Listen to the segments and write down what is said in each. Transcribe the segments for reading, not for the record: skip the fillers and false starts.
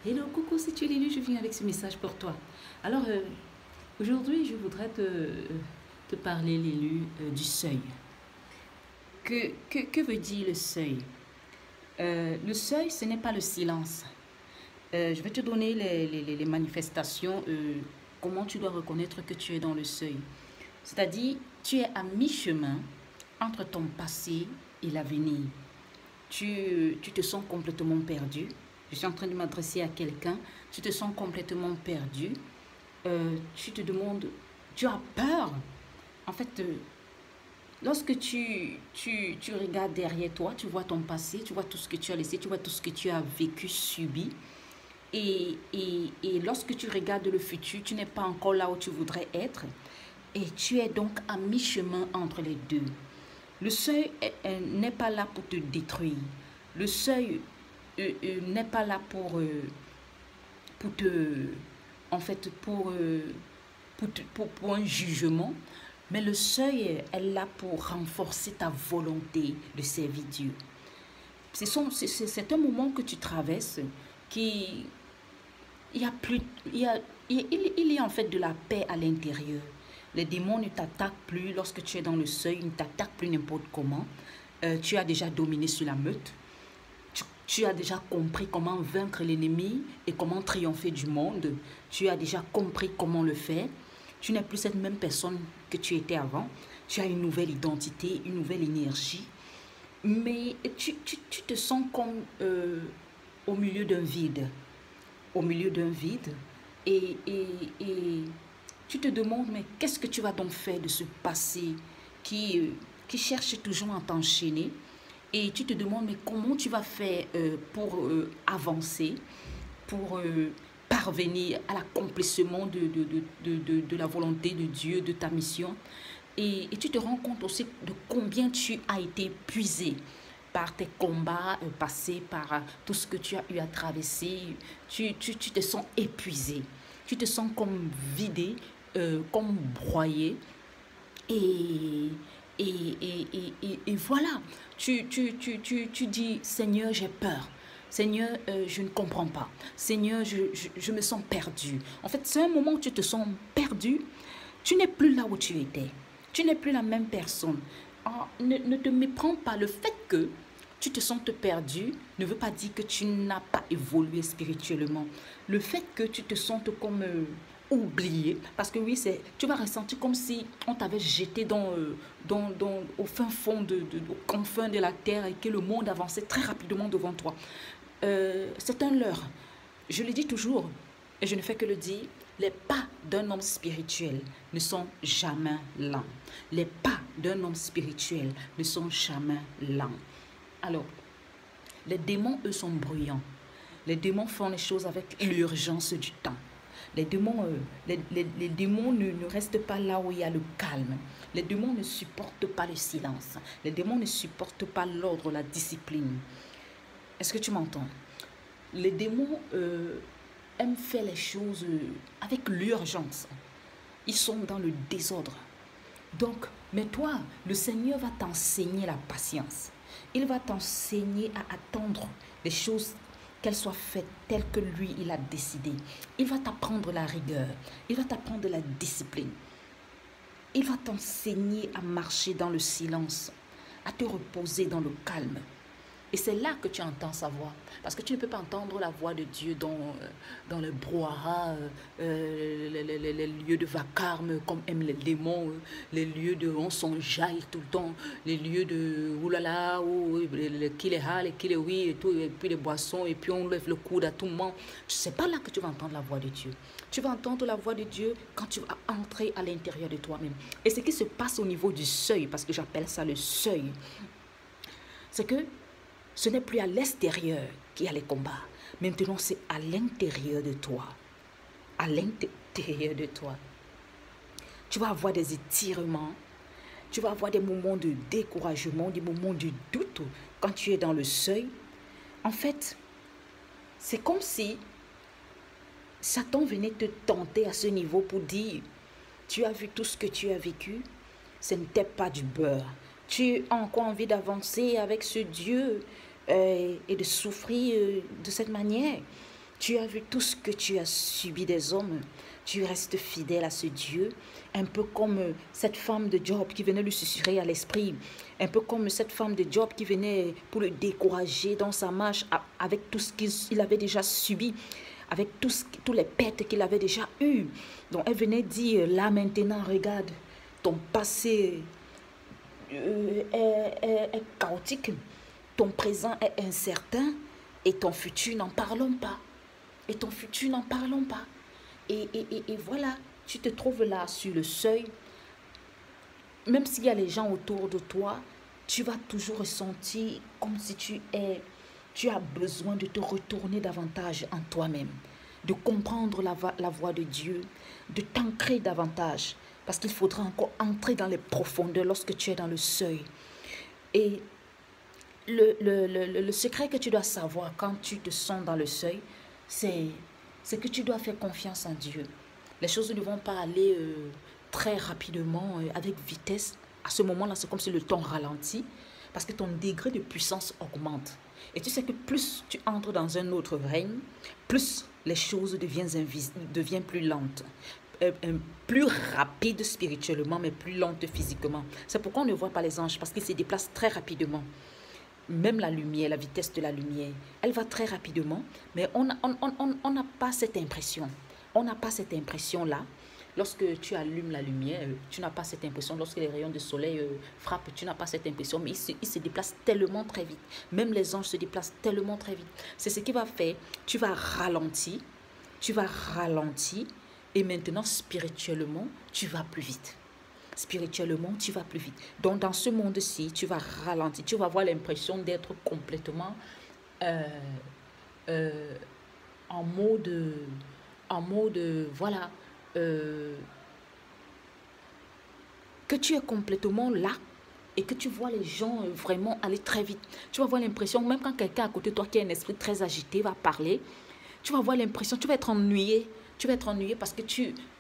Hello, coucou, si tu es l'élu, je viens avec ce message pour toi. Alors, aujourd'hui, je voudrais te parler, l'élu, du seuil. Que veut dire le seuil? Le seuil, ce n'est pas le silence. Je vais te donner les manifestations, comment tu dois reconnaître que tu es dans le seuil. C'est-à-dire, tu es à mi-chemin entre ton passé et l'avenir. Tu te sens complètement perdu. Je suis en train de m'adresser à quelqu'un. Tu te sens complètement perdu. Tu te demandes, tu as peur. En fait, lorsque tu regardes derrière toi, tu vois ton passé, tu vois tout ce que tu as laissé, tu vois tout ce que tu as vécu, subi. Et lorsque tu regardes le futur, tu n'es pas encore là où tu voudrais être. Et tu es donc à mi-chemin entre les deux. Le seuil n'est pas là pour te détruire. Le seuil n'est pas là pour te, en fait, pour un jugement, mais le seuil est là pour renforcer ta volonté de servir Dieu. C'est un moment que tu traverses qui, il y a plus, il y a en fait de la paix à l'intérieur. Les démons ne t'attaquent plus lorsque tu es dans le seuil, ils ne t'attaquent plus n'importe comment. Tu as déjà dominé sur la meute. Tu as déjà compris comment vaincre l'ennemi et comment triompher du monde. Tu as déjà compris comment le faire. Tu n'es plus cette même personne que tu étais avant. Tu as une nouvelle identité, une nouvelle énergie. Mais tu te sens comme au milieu d'un vide. Au milieu d'un vide. Et tu te demandes, mais qu'est-ce que tu vas donc faire de ce passé qui cherche toujours à t'enchaîner? Et tu te demandes, mais comment tu vas faire pour avancer, pour parvenir à l'accomplissement de la volonté de Dieu, de ta mission. Et tu te rends compte aussi de combien tu as été épuisé par tes combats passés, par tout ce que tu as eu à traverser. Tu te sens épuisé, tu te sens comme vidé, comme broyé. Et, et voilà, tu dis, Seigneur, j'ai peur. Seigneur, je ne comprends pas. Seigneur, je me sens perdu. En fait, c'est un moment où tu te sens perdu. Tu n'es plus là où tu étais. Tu n'es plus la même personne. Ne te méprends pas. Le fait que tu te sentes perdu ne veut pas dire que tu n'as pas évolué spirituellement. Le fait que tu te sentes comme oublié, parce que oui, tu vas ressentir comme si on t'avait jeté au fin fond, au confin de la terre et que le monde avançait très rapidement devant toi. C'est un leurre. Je le dis toujours et je ne fais que le dire. Les pas d'un homme spirituel ne sont jamais lents. Les pas d'un homme spirituel ne sont jamais lents. Alors, les démons, eux, sont bruyants. Les démons font les choses avec l'urgence du temps. Les démons, les démons ne restent pas là où il y a le calme. Les démons ne supportent pas le silence. Les démons ne supportent pas l'ordre, la discipline. Est-ce que tu m'entends? Les démons aiment faire les choses avec l'urgence. Ils sont dans le désordre. Donc, mais toi, le Seigneur va t'enseigner la patience. Il va t'enseigner à attendre les choses, qu'elles soient faites telles que lui, il a décidé. Il va t'apprendre la rigueur. Il va t'apprendre la discipline. Il va t'enseigner à marcher dans le silence, à te reposer dans le calme. Et c'est là que tu entends sa voix. Parce que tu ne peux pas entendre la voix de Dieu dans le brouhaha, les lieux de vacarme, comme aiment les démons, les lieux de on s'enjaille tout le temps, les lieux de oulala, qui les hal, qui les oui, et, tout, et puis les boissons, et puis on lève le coude à tout moment. Ce n'est pas là que tu vas entendre la voix de Dieu. Tu vas entendre la voix de Dieu quand tu vas entrer à l'intérieur de toi-même. Et ce qui se passe au niveau du seuil, parce que j'appelle ça le seuil, c'est que ce n'est plus à l'extérieur qu'il y a les combats. Maintenant, c'est à l'intérieur de toi. À l'intérieur de toi. Tu vas avoir des étirements. Tu vas avoir des moments de découragement, des moments de doute quand tu es dans le seuil. En fait, c'est comme si Satan venait te tenter à ce niveau pour dire, tu as vu tout ce que tu as vécu, ce n'était pas du beurre. Tu as encore envie d'avancer avec ce Dieu et de souffrir de cette manière. Tu as vu tout ce que tu as subi des hommes. Tu restes fidèle à ce Dieu. Un peu comme cette femme de Job qui venait lui susurrer à l'esprit. Un peu comme cette femme de Job qui venait pour le décourager dans sa marche avec tout ce qu'il avait déjà subi. Avec tous les pertes qu'il avait déjà eues. Donc elle venait dire, là maintenant, regarde, ton passé est chaotique. Ton présent est incertain. Et ton futur, n'en parlons pas. Et ton futur, n'en parlons pas. Et voilà, tu te trouves là sur le seuil. Même s'il y a les gens autour de toi, tu vas toujours ressentir comme si tu as besoin de te retourner davantage en toi-même, de comprendre la voix de Dieu, de t'ancrer davantage. Parce qu'il faudra encore entrer dans les profondeurs lorsque tu es dans le seuil. Et le secret que tu dois savoir quand tu te sens dans le seuil, c'est que tu dois faire confiance en Dieu. Les choses ne vont pas aller très rapidement, avec vitesse. À ce moment-là, c'est comme si le temps ralentit parce que ton degré de puissance augmente. Et tu sais que plus tu entres dans un autre règne, plus les choses deviennent plus lentes. Plus rapide spirituellement, mais plus lente physiquement. C'est pourquoi on ne voit pas les anges, parce qu'ils se déplacent très rapidement. Même la lumière, la vitesse de la lumière, elle va très rapidement, mais on n'a pas cette impression. On n'a pas cette impression-là. Lorsque tu allumes la lumière, tu n'as pas cette impression. Lorsque les rayons de soleil frappent, tu n'as pas cette impression, mais ils se déplacent tellement très vite. Même les anges se déplacent tellement très vite. C'est ce qui va faire, tu vas ralentir, et maintenant, spirituellement, tu vas plus vite. Spirituellement, tu vas plus vite. Donc, dans ce monde-ci, tu vas ralentir. Tu vas avoir l'impression d'être complètement en mode, voilà, que tu es complètement là et que tu vois les gens vraiment aller très vite. Tu vas avoir l'impression, même quand quelqu'un à côté de toi qui a un esprit très agité va parler, tu vas avoir l'impression, tu vas être ennuyé. Tu vas être ennuyé parce que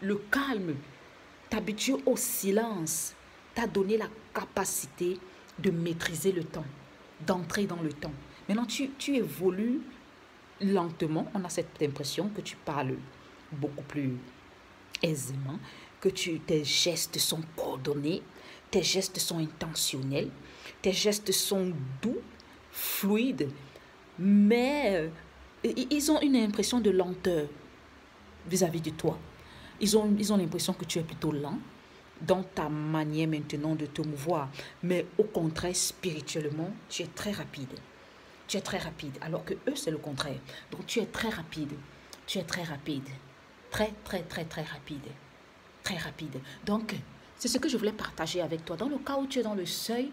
le calme, t'habituer au silence, t'a donné la capacité de maîtriser le temps, d'entrer dans le temps. Maintenant, tu évolues lentement. On a cette impression que tu parles beaucoup plus aisément, que tes gestes sont coordonnés, tes gestes sont intentionnels, tes gestes sont doux, fluides, mais ils ont une impression de lenteur vis-à-vis de toi. Ils ont l'impression que tu es plutôt lent dans ta manière maintenant de te mouvoir. Mais au contraire, spirituellement, tu es très rapide. Tu es très rapide, alors que eux, c'est le contraire. Donc, tu es très rapide. Tu es très rapide. Très, très, très, très rapide. Très rapide. Donc, c'est ce que je voulais partager avec toi. Dans le cas où tu es dans le seuil,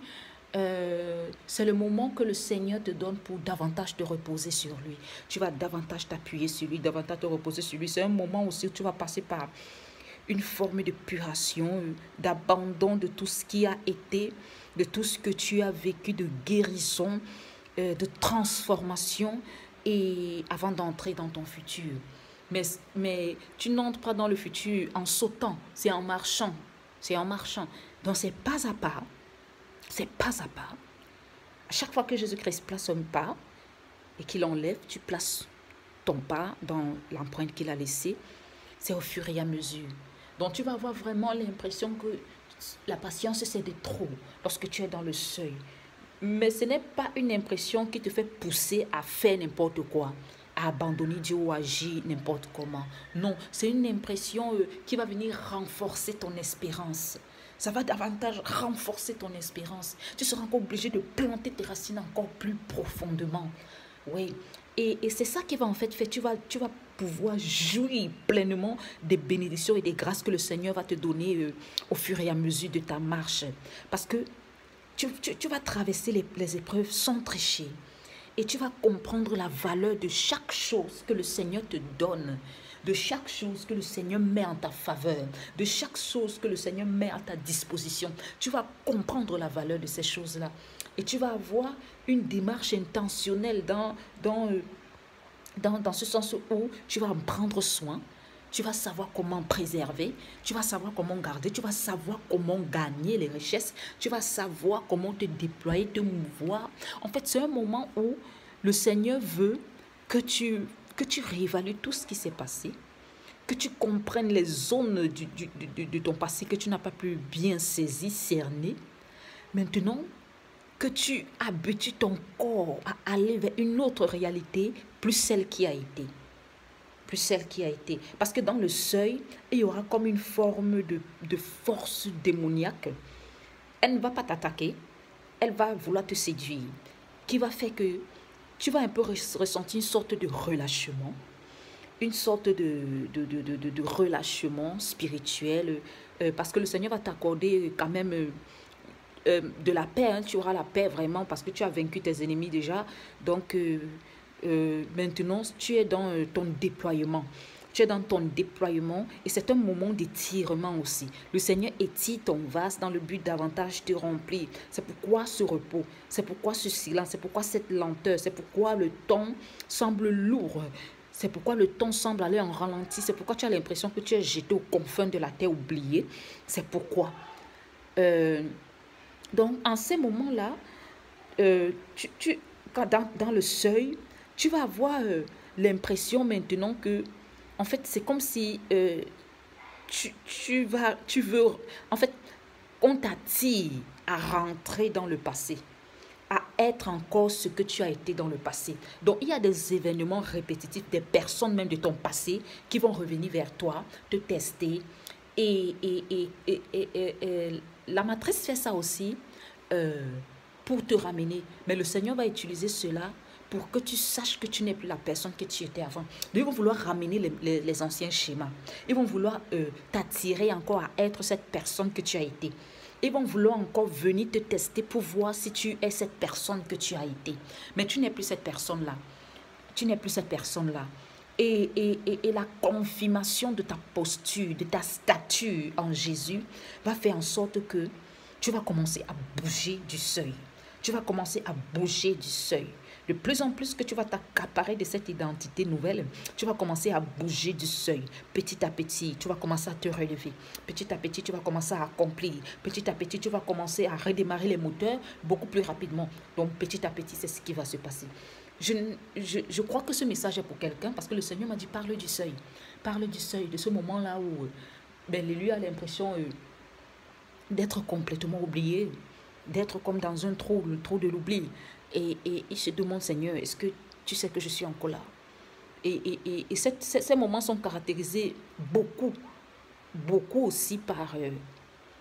c'est le moment que le Seigneur te donne pour davantage te reposer sur lui. Tu vas davantage t'appuyer sur lui, davantage te reposer sur lui. C'est un moment aussi où tu vas passer par une forme de puration, d'abandon de tout ce qui a été, de tout ce que tu as vécu, de guérison, de transformation, et avant d'entrer dans ton futur. Mais tu n'entres pas dans le futur en sautant, c'est en marchant. C'est en marchant. Donc c'est pas à pas. C'est pas à pas. À chaque fois que Jésus-Christ place un pas et qu'il enlève, tu places ton pas dans l'empreinte qu'il a laissée. C'est au fur et à mesure. Donc tu vas avoir vraiment l'impression que la patience, c'est de trop lorsque tu es dans le seuil. Mais ce n'est pas une impression qui te fait pousser à faire n'importe quoi, à abandonner Dieu ou agir n'importe comment. Non, c'est une impression qui va venir renforcer ton espérance. Ça va davantage renforcer ton espérance. Tu seras encore obligé de planter tes racines encore plus profondément. Oui. Et c'est ça qui va en fait faire. Tu vas pouvoir jouir pleinement des bénédictions et des grâces que le Seigneur va te donner au fur et à mesure de ta marche. Parce que tu vas traverser les épreuves sans tricher. Et tu vas comprendre la valeur de chaque chose que le Seigneur te donne, de chaque chose que le Seigneur met en ta faveur, de chaque chose que le Seigneur met à ta disposition. Tu vas comprendre la valeur de ces choses-là. Et tu vas avoir une démarche intentionnelle dans ce sens où tu vas en prendre soin. Tu vas savoir comment préserver, tu vas savoir comment garder, tu vas savoir comment gagner les richesses, tu vas savoir comment te déployer, te mouvoir. En fait, c'est un moment où le Seigneur veut que tu que tu réévalues tout ce qui s'est passé, que tu comprennes les zones de ton passé que tu n'as pas pu bien saisir, cerner. Maintenant, que tu habitues ton corps à aller vers une autre réalité, plus celle qui a été. Plus celle qui a été. Parce que dans le seuil, il y aura comme une forme de force démoniaque. Elle ne va pas t'attaquer, elle va vouloir te séduire, qui va faire que tu vas un peu ressentir une sorte de relâchement, une sorte de relâchement spirituel, parce que le Seigneur va t'accorder quand même de la paix, hein. Tu auras la paix vraiment parce que tu as vaincu tes ennemis déjà. Donc maintenant, tu es dans ton déploiement. Tu es dans ton déploiement et c'est un moment d'étirement aussi. Le Seigneur étire ton vase dans le but davantage de remplir. C'est pourquoi ce repos, c'est pourquoi ce silence, c'est pourquoi cette lenteur, c'est pourquoi le temps semble lourd. C'est pourquoi le temps semble aller en ralenti. C'est pourquoi tu as l'impression que tu es jeté aux confins de la terre oubliée. C'est pourquoi. Donc, en ces moments-là, dans le seuil, tu vas avoir l'impression maintenant que, en fait, c'est comme si tu veux, en fait, on t'attire à rentrer dans le passé, à être encore ce que tu as été dans le passé. Donc, il y a des événements répétitifs, des personnes même de ton passé qui vont revenir vers toi, te tester. Et la matrice fait ça aussi pour te ramener. Mais le Seigneur va utiliser cela pour que tu saches que tu n'es plus la personne que tu étais avant. Ils vont vouloir ramener les anciens schémas. Ils vont vouloir t'attirer encore à être cette personne que tu as été. Ils vont vouloir encore venir te tester pour voir si tu es cette personne que tu as été. Mais tu n'es plus cette personne-là. Tu n'es plus cette personne-là. Et la confirmation de ta posture, de ta stature en Jésus va faire en sorte que tu vas commencer à bouger du seuil. Tu vas commencer à bouger du seuil. De plus en plus que tu vas t'accaparer de cette identité nouvelle, tu vas commencer à bouger du seuil. Petit à petit, tu vas commencer à te relever. Petit à petit, tu vas commencer à accomplir. Petit à petit, tu vas commencer à redémarrer les moteurs beaucoup plus rapidement. Donc, petit à petit, c'est ce qui va se passer. Je crois que ce message est pour quelqu'un parce que le Seigneur m'a dit parle du seuil. Parle du seuil, de ce moment-là où l'élu a l'impression d'être complètement oublié, d'être comme dans un trou, le trou de l'oubli. Et il se demande, Seigneur, est-ce que tu sais que je suis encore là? Et ces moments sont caractérisés beaucoup aussi par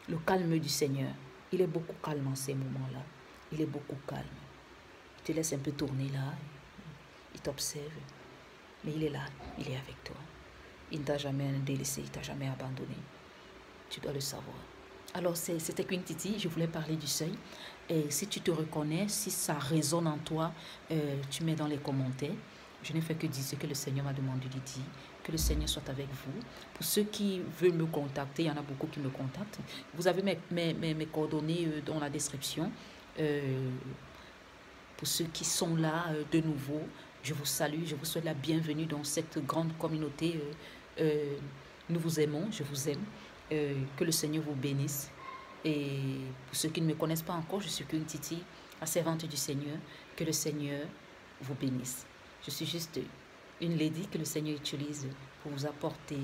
le calme du Seigneur. Il est beaucoup calme en ces moments-là. Il est beaucoup calme. Il te laisse un peu tourner là. Il t'observe. Mais il est là. Il est avec toi. Il ne t'a jamais délaissé. Il ne t'a jamais abandonné. Tu dois le savoir. Alors, c'était Queen Titi. Je voulais parler du seuil. Et si tu te reconnais, si ça résonne en toi, tu mets dans les commentaires. Je n'ai fait que dire ce que le Seigneur m'a demandé de dire. Que le Seigneur soit avec vous. Pour ceux qui veulent me contacter, il y en a beaucoup qui me contactent. Vous avez mes coordonnées dans la description. Pour ceux qui sont là de nouveau, je vous salue. Je vous souhaite la bienvenue dans cette grande communauté. Nous vous aimons, je vous aime. Que le Seigneur vous bénisse. Et pour ceux qui ne me connaissent pas encore, je suis Queen Titi, la servante du Seigneur. Que le Seigneur vous bénisse. Je suis juste une lady que le Seigneur utilise pour vous apporter,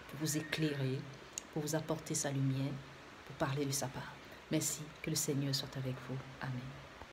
pour vous éclairer, pour vous apporter sa lumière, pour parler de sa part. Merci, que le Seigneur soit avec vous. Amen.